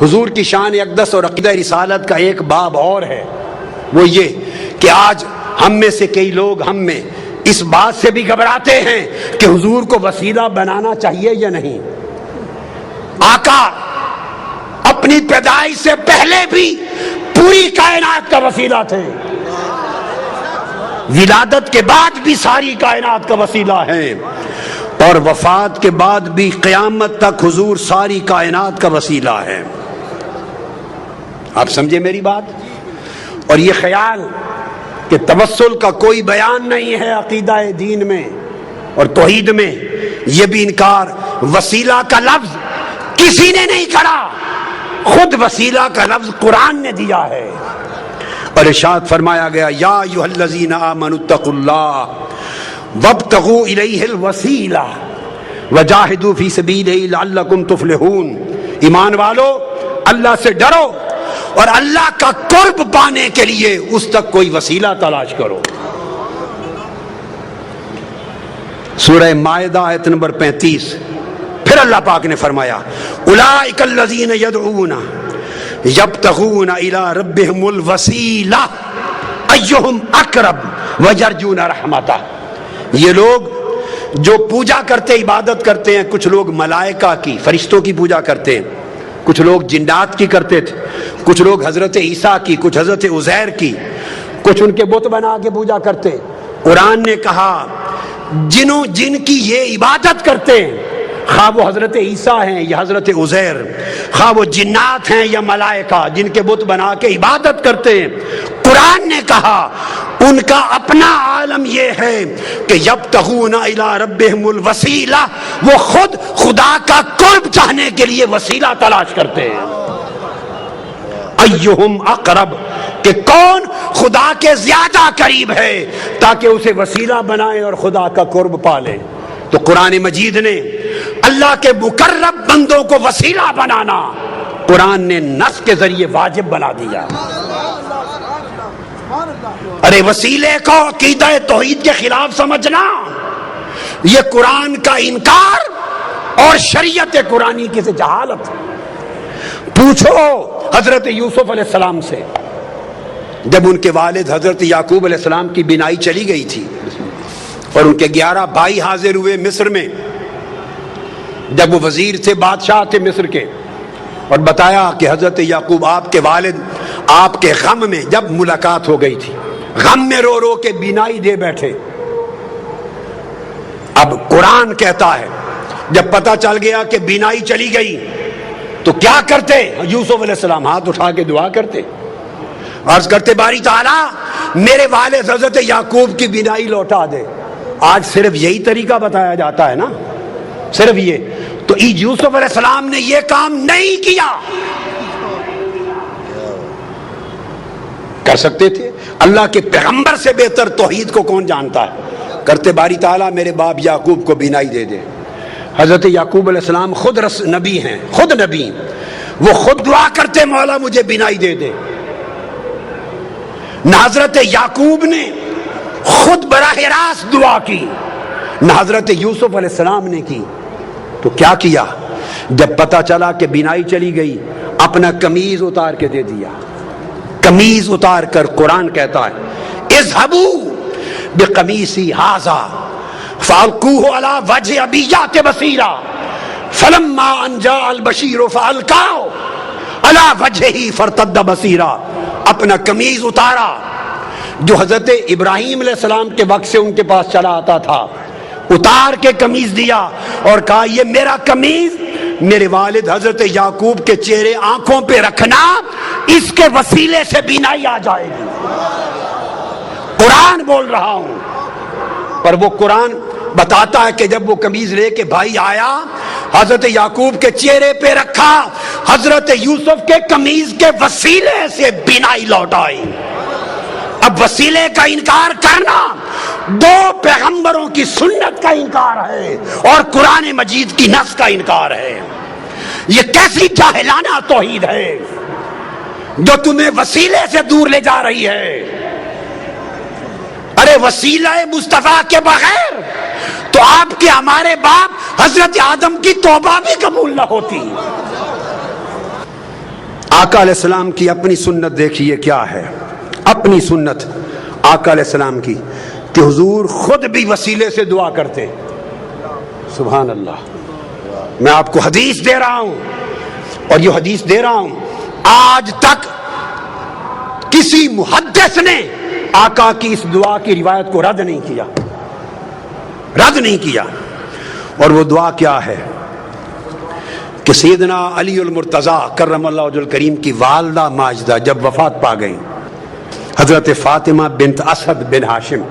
حضور کی شان اقدس اور عقیدہ رسالت کا ایک باب اور ہے، وہ یہ کہ آج ہم میں سے کئی لوگ ہم میں اس بات سے بھی گھبراتے ہیں کہ حضور کو وسیلہ بنانا چاہیے یا نہیں۔ آقا اپنی پیدائش سے پہلے بھی پوری کائنات کا وسیلہ تھے، ولادت کے بعد بھی ساری کائنات کا وسیلہ ہے، اور وفات کے بعد بھی قیامت تک حضور ساری کائنات کا وسیلہ ہے۔ آپ سمجھے میری بات؟ اور یہ خیال کہ توسل کا کوئی بیان نہیں ہے عقیدہ دین میں اور توحید میں، یہ بھی انکار۔ وسیلہ کا لفظ کسی نے نہیں کرا، خود وسیلہ کا لفظ قرآن نے دیا ہے، اور ارشاد فرمایا گیا یا ایھا الذین آمنوا اتقوا اللہ وابتغوا الیہ الوسیلہ وجاہدوا فی سبیلہ لعلکم تفلحون۔ ایمان والو، اللہ سے ڈرو اور اللہ کا قرب پانے کے لیے اس تک کوئی وسیلہ تلاش کرو۔ سورہ مائدہ آیت نمبر 35، پھر اللہ پاک نے فرمایا اولئک الذین یدعون یبتغون الی ربہم الوسیلہ ایہم اقرب ویرجون رحمتہ۔ یہ لوگ جو پوجا کرتے، عبادت کرتے ہیں، کچھ لوگ ملائکہ کی، فرشتوں کی پوجا کرتے ہیں، کچھ لوگ جنات کی کرتے تھے، کچھ لوگ حضرت عیسیٰ کی، کچھ حضرت عزیر کی، کچھ ان کے بت بنا کے پوجا کرتے۔ قرآن نے کہا جن کی یہ عبادت کرتے ہیں، خواہ وہ حضرت عیسیٰ ہیں یا حضرت عزیر، خواہ وہ جنات ہیں یا ملائکہ جن کے بت بنا کے عبادت کرتے ہیں، قرآن نے کہا ان کا اپنا عالم یہ ہے کہ یبتغون الی ربہم الوسیلہ، وہ خود خدا کا قرب چاہنے کے لیے وسیلہ تلاش کرتے ہیں۔ ایہم اقرب، کہ کون خدا کے زیادہ قریب ہے تاکہ اسے وسیلہ بنائے اور خدا کا قرب پالے۔ تو قرآن مجید نے اللہ کے مقرب بندوں کو وسیلہ بنانا قرآن نے نص کے ذریعے واجب بنا دیا۔ ارے وسیلے کو عقیدہ توحید کے خلاف سمجھنا یہ قرآن کا انکار اور شریعت قرآنی کی سے جہالت۔ پوچھو حضرت یوسف علیہ السلام سے، جب ان کے والد حضرت یعقوب علیہ السلام کی بینائی چلی گئی تھی اور ان کے 11 بھائی حاضر ہوئے مصر میں، جب وہ وزیر تھے، بادشاہ تھے مصر کے، اور بتایا کہ حضرت یعقوب آپ کے والد آپ کے غم میں، جب ملاقات ہو گئی تھی، غم میں رو رو کے بینائی دے بیٹھے۔ اب قرآن کہتا ہے جب پتہ چل گیا کہ بینائی چلی گئی تو کیا کرتے؟ یوسف علیہ السلام ہاتھ اٹھا کے دعا کرتے، عرض کرتے باری تعالیٰ میرے والد حضرت یعقوب کی بینائی لوٹا دے۔ آج صرف یہی طریقہ بتایا جاتا ہے نا، صرف یہ۔ تو یوسف علیہ السلام نے یہ کام نہیں کیا، کر سکتے تھے۔ اللہ کے پیغمبر سے بہتر توحید کو کون جانتا ہے؟ کرتے باری تعالیٰ میرے باپ یعقوب کو بینائی دے دے۔ حضرت یعقوب علیہ السلام خود نبی ہیں، خود نبی، وہ خود دعا کرتے مولا مجھے بینائی دے دے۔ نہ حضرت یعقوب نے خود براہ راست دعا کی، نہ حضرت یوسف علیہ السلام نے کی۔ تو کیا کیا؟ جب پتہ چلا کہ بینائی چلی گئی، اپنا قمیض اتار کے دے دیا۔ قمیض اتار کر قرآن کہتا ہے اذهبوا بقمیصی ھذا فالقوه علی وجه ابیات بصیرا فلما ان جاء البشیر فالقاه علی وجهه فارتد بصیرا۔ اپنا قمیض اتارا جو حضرت ابراہیم علیہ السلام کے وقت سے ان کے پاس چلا آتا تھا، اتار کے قمیض دیا اور کہا یہ میرا قمیض میرے والد حضرت یعقوب کے چہرے آنکھوں پہ رکھنا، اس کے وسیلے سے بینائی آ جائے گی۔ قرآن بول رہا ہوں، پر وہ قرآن بتاتا ہے کہ جب وہ قمیض لے کے بھائی آیا، حضرت یعقوب کے چہرے پہ رکھا، حضرت یوسف کے قمیض کے وسیلے سے بینائی لوٹ آئی۔ اب وسیلے کا انکار کرنا دو پیغمبروں کی سنت کا انکار ہے اور قرآن مجید کی نص کا انکار ہے۔ یہ کیسی جاہلانہ توحید ہے جو تمہیں وسیلے سے دور لے جا رہی ہے۔ ارے وسیلہ مصطفیٰ کے بغیر تو آپ کے ہمارے باپ حضرت آدم کی توبہ بھی قبول نہ ہوتی۔ آقا علیہ السلام کی اپنی سنت دیکھیے کیا ہے. اپنی سنت آقا علیہ السلام کی کہ حضور خود بھی وسیلے سے دعا کرتے. سبحان اللہ. میں آپ کو حدیث دے رہا ہوں اور یہ حدیث دے رہا ہوں آج تک کسی محدث نے آقا کی اس دعا کی روایت کو رد نہیں کیا. رد نہیں کیا. اور وہ دعا کیا ہے کہ سیدنا علی المرتضیٰ کرم اللہ وجہ الکریم کی والدہ ماجدہ جب وفات پا گئی، حضرت فاطمہ بنت اسد بن ہاشم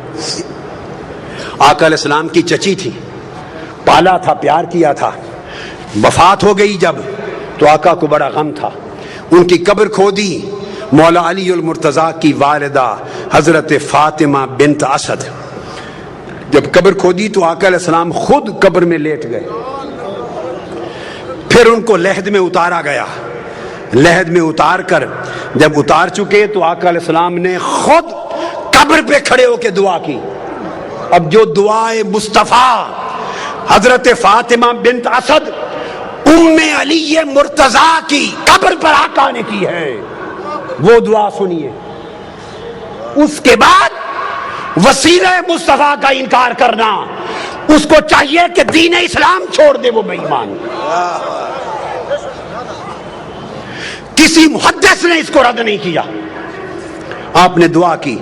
آقا علیہ السلام کی چچی تھی، پالا تھا، پیار کیا تھا. وفات ہو گئی جب تو آقا کو بڑا غم تھا. ان کی قبر کھودی مولا علی المرتضیٰ کی والدہ حضرت فاطمہ بنت اسد. جب قبر کھودی تو آقا علیہ السلام خود قبر میں لیٹ گئے. پھر ان کو لحد میں اتارا گیا. لحد میں اتار کر جب اتار چکے تو آقا علیہ السلام نے خود قبر پہ کھڑے ہو کے دعا کی. اب جو دعائے مصطفیٰ حضرت فاطمہ بنت اسد ام علی مرتضیٰ کی قبر پر آقا نے کی ہے وہ دعا سنیے. اس کے بعد وسیلہ مصطفیٰ کا انکار کرنا، اس کو چاہیے کہ دین اسلام چھوڑ دے، وہ بے ایمان. کسی محدث نے اس کو رد نہیں کیا. آپ نے دعا کی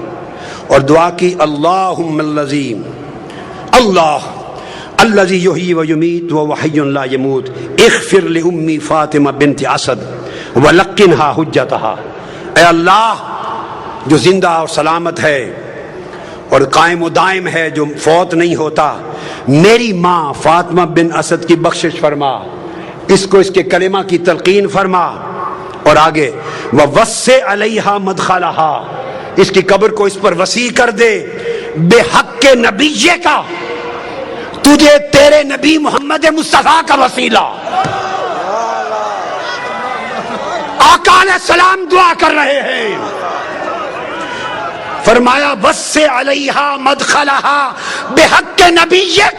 اور دعا کی اللہم اللذیم اللہ الذی یحیی و یمیت وہو حی لا یموت اغفر لأمی فاطمہ بنت اسد ولقنہا حجتہا. اے اللہ جو زندہ اور سلامت ہے اور قائم و دائم ہے، جو فوت نہیں ہوتا، میری ماں فاطمہ بن اسد کی بخشش فرما، اس کو اس کے کلمہ کی تلقین فرما. اور آگے وَوَسِّعْ عَلَيْهَا مَدْخَلَهَا، اس کی قبر کو اس پر وسیع کر دے بے حق کے نبیے کا، تجھے تیرے نبی محمد مصطفیٰ کا وسیلہ. آقا علیہ السلام دعا کر رہے ہیں، فرمایا وَسِّعْ عَلَيْهَا مَدْخَلَهَا بِحَقِّ نَبِيِّكَ،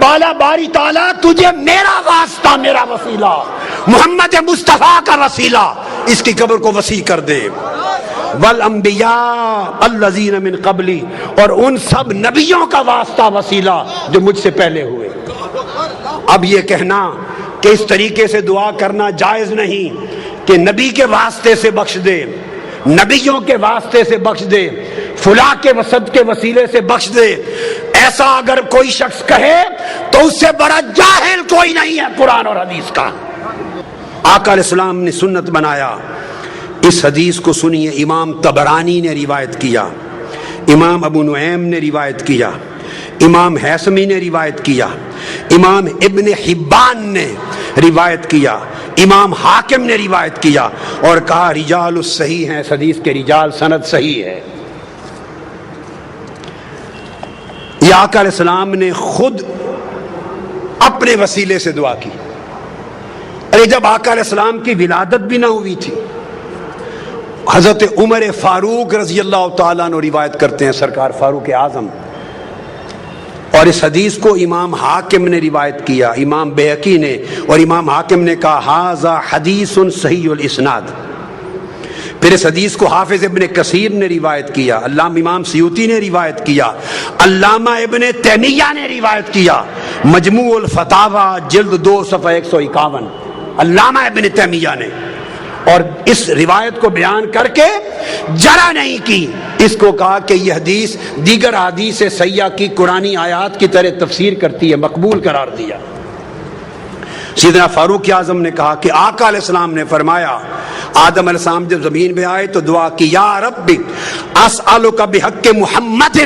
بالا باری تعالیٰ تجھے میرا واسطہ، میرا وسیلہ، محمد مصطفیٰ کا وسیلہ اس کی قبر کو وسیع کر دے. وَالْأَنْبِيَاءَ الَّذِينَ مِنْ قَبْلِي، اور ان سب نبیوں کا واسطہ وسیلہ جو مجھ سے پہلے ہوئے. اب یہ کہنا کہ اس طریقے سے دعا کرنا جائز نہیں کہ نبی کے واسطے سے بخش دے، نبیوں کے واسطے سے بخش دے، فلاں کے وسط کے وسیلے سے بخش دے، ایسا اگر کوئی شخص کہے تو اس سے بڑا جاہل کوئی نہیں ہے قرآن اور حدیث کا. آقا علیہ السلام نے سنت بنایا. اس حدیث کو سنیے، امام طبرانی نے روایت کیا، امام ابو نعیم نے روایت کیا، امام حیثمی نے روایت کیا، امام ابن حبان نے روایت کیا، امام حاکم نے روایت کیا اور کہا رجال الصحیح ہیں، اس حدیث کے رجال سند صحیح ہے. یہ آقا علیہ السلام نے خود اپنے وسیلے سے دعا کی. ارے جب آقا علیہ السلام کی ولادت بھی نہ ہوئی تھی، حضرت عمر فاروق رضی اللہ تعالیٰ عنہ روایت کرتے ہیں، سرکار فاروق اعظم، اور اس حدیث کو امام حاکم نے روایت کیا، امام بیہقی نے، اور امام حاکم نے کہا ھذا حدیث صحیح الاسناد. پھر اس حدیث کو حافظ ابن کثیر نے روایت کیا، علامہ امام سیوطی نے روایت کیا، علامہ ابن تیمیہ نے روایت کیا، مجموع الفتاوی جلد 2 صفحہ 151 علامہ ابن تیمیہ نے. اور اس روایت کو بیان کر کے جرا نہیں کی، اس کو کہا کہ یہ حدیث دیگر حدیث صحیحہ کی قرآنی آیات کی طرح تفسیر کرتی ہے، مقبول قرار دیا. سیدنا فاروق اعظم نے کہا کہ آقا علیہ السلام نے فرمایا، آدم علیہ السلام جب زمین پہ آئے تو دعا کی یا رب اسألک بحق محمد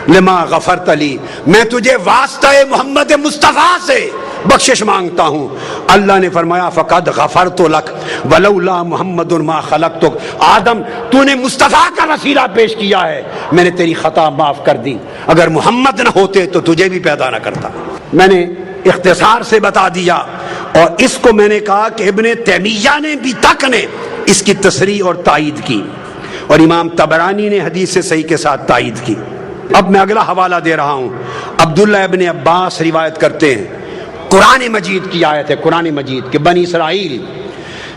لما غفرت لی، میں تجھے واسطہ محمد مصطفیٰ سے بخشش مانگتا ہوں. اللہ نے فرمایا فقد غفرت لک ولولا محمد ما خلقتک، آدم تو نے مصطفیٰ کا وسیلہ پیش کیا ہے، میں نے تیری خطا معاف کر دی، اگر محمد نہ ہوتے تو تجھے بھی پیدا نہ کرتا. میں نے اختصار سے بتا دیا، اور اس کو میں نے کہا کہ ابن تیمیہ نے بھی تک نے اس کی تصریح اور تائید کی، اور امام طبرانی نے حدیث سے صحیح کے ساتھ تائید کی. اب میں اگلا حوالہ دے رہا ہوں. عبداللہ ابن عباس روایت کرتے ہیں، قرآن مجید کی آیت ہے، قرآن مجید کہ بنی اسرائیل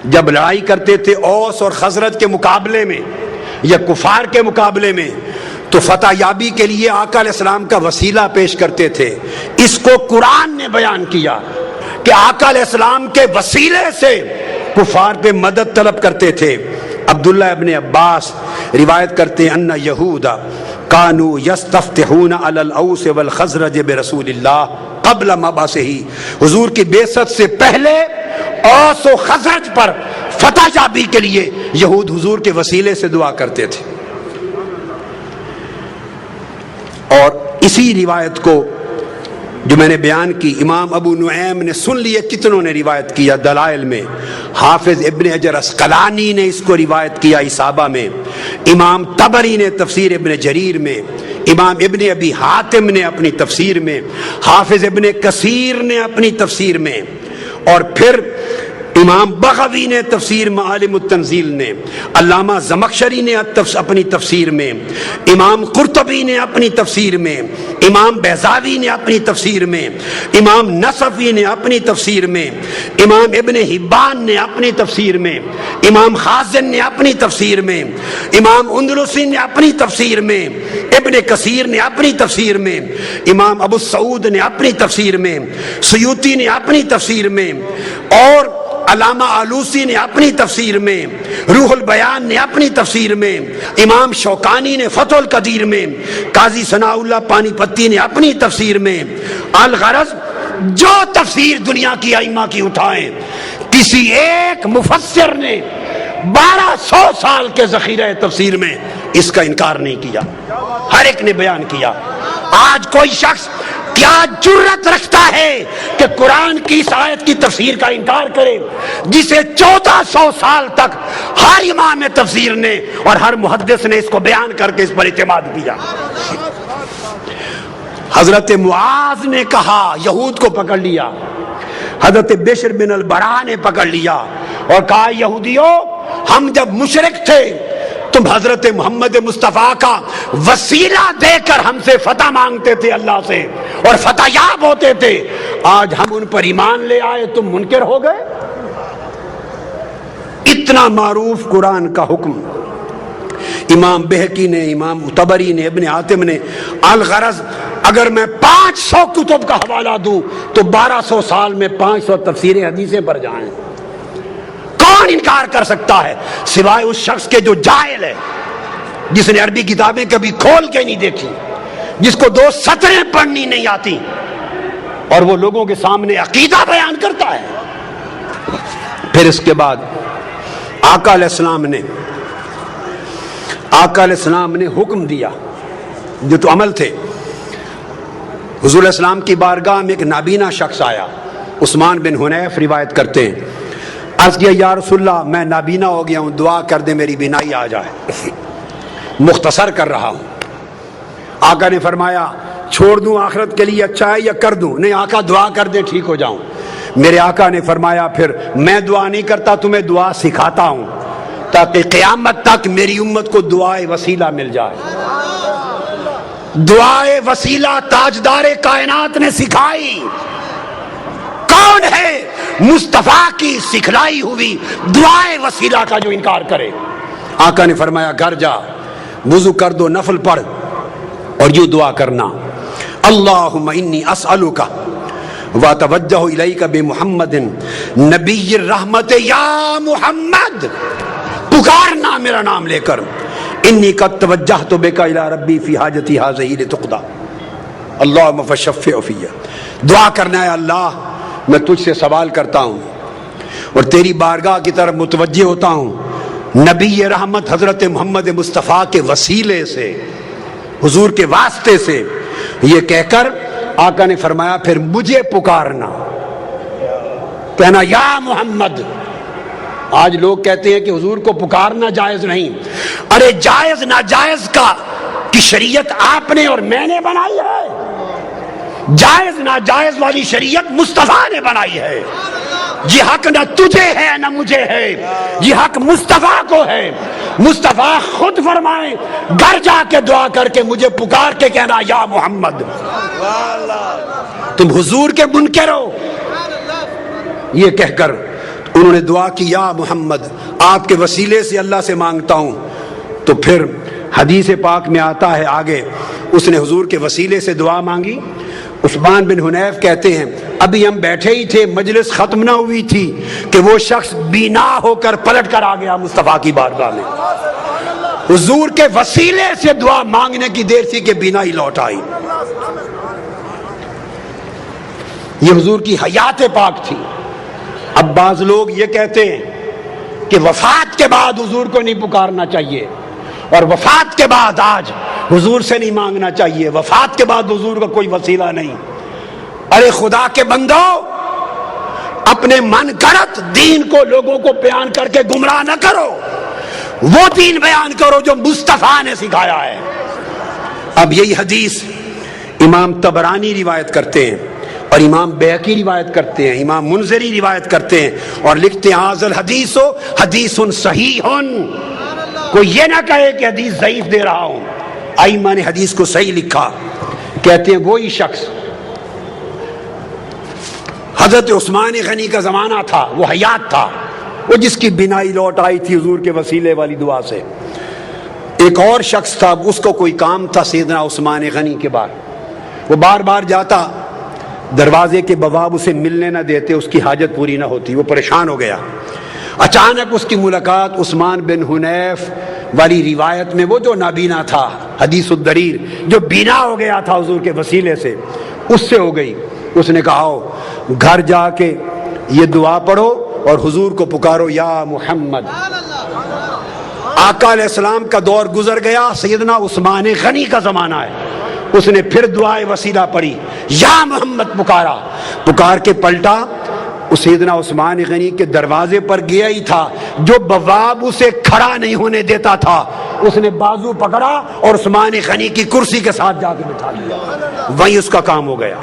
جب لڑائی کرتے تھے اوس اور خزرج کے مقابلے میں یا کفار کے مقابلے میں تو فتح یابی کے لیے آقا علیہ السلام کا وسیلہ پیش کرتے تھے. اس کو قرآن نے بیان کیا کہ آقا علیہ السلام کے وسیلے سے کفار پہ مدد طلب کرتے تھے. عبداللہ ابن عباس روایت کرتے ہیں ان یہودا کانوا یستفتحون علی الاوس والخزرج برسول اللہ قبل مبعثہ. حضور کی بعثت سے پہلے اوس و خزرج پر فتح یابی کے لیے یہود حضور کے وسیلے سے دعا کرتے تھے. اور اسی روایت کو جو میں نے بیان کی امام ابو نعیم نے سن لیے, کتنوں نے روایت کیا دلائل میں, حافظ ابن حجر عسقلانی نے اس کو روایت کیا اصابہ میں, امام طبری نے تفسیر ابن جریر میں, امام ابن ابی حاتم نے اپنی تفسیر میں, حافظ ابن کثیر نے اپنی تفسیر میں, اور پھر امام بغوی نے تفسیر معالم التنزیل نے, علامہ زمخشری نے اپنی تفسیر میں, امام قرطبی نے اپنی تفسیر میں, امام بیضاوی نے اپنی تفسیر میں, امام نصفی نے اپنی تفسیر میں, امام ابن حبان نے اپنی تفسیر میں, امام خازن نے اپنی تفسیر میں, امام اندلسی نے اپنی تفسیر میں, ابن کثیر نے اپنی تفسیر میں, امام ابو سعود نے اپنی تفسیر میں, سیوطی نے اپنی تفسیر میں, اور علامہ آلوسی نے اپنی تفسیر میں, روح البیان نے اپنی تفسیر میں, امام شوکانی نے فتح القدیر میں, قاضی ثناء اللہ پانی پتی نے اپنی تفسیر میں. الغرض جو تفسیر دنیا کی ائمہ کی اٹھائیں, کسی ایک مفسر نے 1200 سال کے ذخیرہ تفسیر میں اس کا انکار نہیں کیا, ہر ایک نے بیان کیا. آج کوئی شخص کیا جرت رکھتا ہے کہ قرآن کی اس آیت کی تفسیر کا انکار کرے جسے 1400 سال تک ہر امام تفسیر نے اور ہر محدث نے اس کو بیان کر کے اس پر اعتماد کیا. حضرت معاذ نے کہا, یہود کو پکڑ لیا, حضرت بشر بن البراء نے پکڑ لیا اور کہا یہودیوں ہم جب مشرک تھے تم حضرت محمد مصطفیٰ کا وسیلہ دے کر ہم سے فتح مانگتے تھے اللہ سے اور فتح یاب ہوتے تھے, آج ہم ان پر ایمان لے آئے تم منکر ہو گئے. اتنا معروف قرآن کا حکم امام بہقی نے, امام طبری نے, ابن حاتم نے. الغرض اگر میں 500 کتب کا حوالہ دوں تو 1200 سال میں 500 تفسیریں حدیثیں پر جائیں. کون انکار کر سکتا ہے سوائے اس شخص کے جو جاہل ہے, جس نے عربی کتابیں کبھی کھول کے نہیں دیکھی, جس کو 2 سطریں پڑھنی نہیں آتی اور وہ لوگوں کے سامنے عقیدہ بیان کرتا ہے. پھر اس کے بعد آقا علیہ السلام نے حکم دیا, جو تو عمل تھے. حضور علیہ السلام کی بارگاہ میں ایک نابینا شخص آیا, عثمان بن حنیف روایت کرتے ہیں, عرض کیا یا رسول اللہ میں نابینا ہو گیا ہوں, دعا کر دے میری بینائی آ جائے. مختصر کر رہا ہوں. آقا نے فرمایا چھوڑ دوں آخرت کے لیے اچھا ہے یا کر دوں؟ نہیں آقا دعا کر دے ٹھیک ہو جاؤں. میرے آقا نے فرمایا پھر میں دعا نہیں کرتا, تمہیں دعا سکھاتا ہوں تاکہ قیامت تک میری امت کو دعائے وسیلہ مل جائے. دعائے وسیلہ تاجدار کائنات نے سکھائی. کون ہے مصطفیٰ کی سکھلائی ہوئی دعائے وسیلہ کا جو انکار کرے؟ آقا نے فرمایا گھر جا, وضو کر دو, نفل پڑھ اور یوں دعا کرنا, اللہم انی اسألک واتوجہ الیک بمحمد نبی الرحمت یا محمد, پکارنا میرا نام لے کر, انی قد توجہت بک الی ربی فی حاجتی ہذہ لتقضی اللہم فشفع فی. دعا کرنا ہے اللہ میں تجھ سے سوال کرتا ہوں اور تیری بارگاہ کی طرف متوجہ ہوتا ہوں, نبی رحمت حضرت محمد مصطفیٰ کے وسیلے سے, حضور کے واسطے سے. یہ کہہ کر آقا نے فرمایا پھر مجھے پکارنا, کہنا یا محمد. آج لوگ کہتے ہیں کہ حضور کو پکارنا جائز نہیں. ارے جائز ناجائز کی شریعت آپ نے اور میں نے بنائی ہے, جائز ناجائز والی شریعت مصطفیٰ نے بنائی ہے. یہ حق نہ تجھے ہے نہ مجھے ہے, یہ حق مصطفیٰ کو ہے. مصطفیٰ خود فرمائیں گھر جا کے دعا کر کے مجھے پکار کے کہنا یا محمد. تم حضور کے منکر ہو. یہ کہہ کر انہوں نے دعا کی یا محمد آپ کے وسیلے سے اللہ سے مانگتا ہوں. تو پھر حدیث پاک میں آتا ہے آگے اس نے حضور کے وسیلے سے دعا مانگی. عثمان بن حنیف کہتے ہیں ابھی ہم بیٹھے ہی تھے, مجلس ختم نہ ہوئی تھی کہ وہ شخص بینا ہو کر پلٹ کر آ گیا مصطفیٰ کی بارگاہ میں. حضور کے وسیلے سے دعا مانگنے کی دیر تھی کہ بینا ہی لوٹ آئی. یہ حضور کی حیات پاک تھی. اب بعض لوگ یہ کہتے ہیں کہ وفات کے بعد حضور کو نہیں پکارنا چاہیے, اور وفات کے بعد آج حضور سے نہیں مانگنا چاہیے, وفات کے بعد حضور کا کوئی وسیلہ نہیں. ارے خدا کے بندو, اپنے من گھڑت دین کو لوگوں کو بیان کر کے گمراہ نہ کرو, وہ دین بیان کرو جو مصطفیٰ نے سکھایا ہے. اب یہی حدیث امام طبرانی روایت کرتے ہیں, اور امام بیہقی روایت کرتے ہیں, امام منذری روایت کرتے ہیں, اور لکھتے ہیں ھذا الحدیث حدیث صحیح. کوئی یہ نہ کہے کہ حدیث ضعیف دے رہا ہوں. ائمہ نے حدیث کو صحیح لکھا. کہتے ہیں وہی شخص حضرت عثمان غنی کا زمانہ تھا, وہ حیات تھا, وہ جس کی بینائی لوٹ آئی تھی حضور کے وسیلے والی دعا سے. ایک اور شخص تھا, اس کو کوئی کام تھا سیدنا عثمان غنی کے بعد, وہ بار بار جاتا, دروازے کے بواب اسے ملنے نہ دیتے, اس کی حاجت پوری نہ ہوتی, وہ پریشان ہو گیا. اچانک اس کی ملاقات عثمان بن حنیف والی روایت میں, وہ جو نابینا تھا, حدیث الدریر, جو بینا ہو گیا تھا حضور کے وسیلے سے, اس سے ہو گئی. اس نے کہا آؤ گھر جا کے یہ دعا پڑھو اور حضور کو پکارو یا محمد. آقا علیہ السلام کا دور گزر گیا, سیدنا عثمان غنی کا زمانہ ہے. اس نے پھر دعائے وسیلہ پڑھی, یا محمد پکارا. پکار کے پلٹا, اس سیدنا عثمان غنی کے دروازے پر گیا ہی تھا, جو بواب اسے کھڑا نہیں ہونے دیتا تھا, اس نے بازو پکڑا اور عثمان غنی کی کرسی کے ساتھ جا کے بٹھا لیا. وہیں اس کا کام ہو گیا.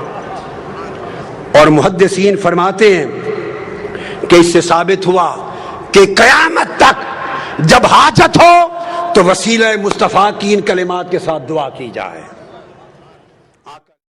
اور محدثین فرماتے ہیں کہ اس سے ثابت ہوا کہ قیامت تک جب حاجت ہو تو وسیلہ مصطفیٰ کی ان کلمات کے ساتھ دعا کی جائے.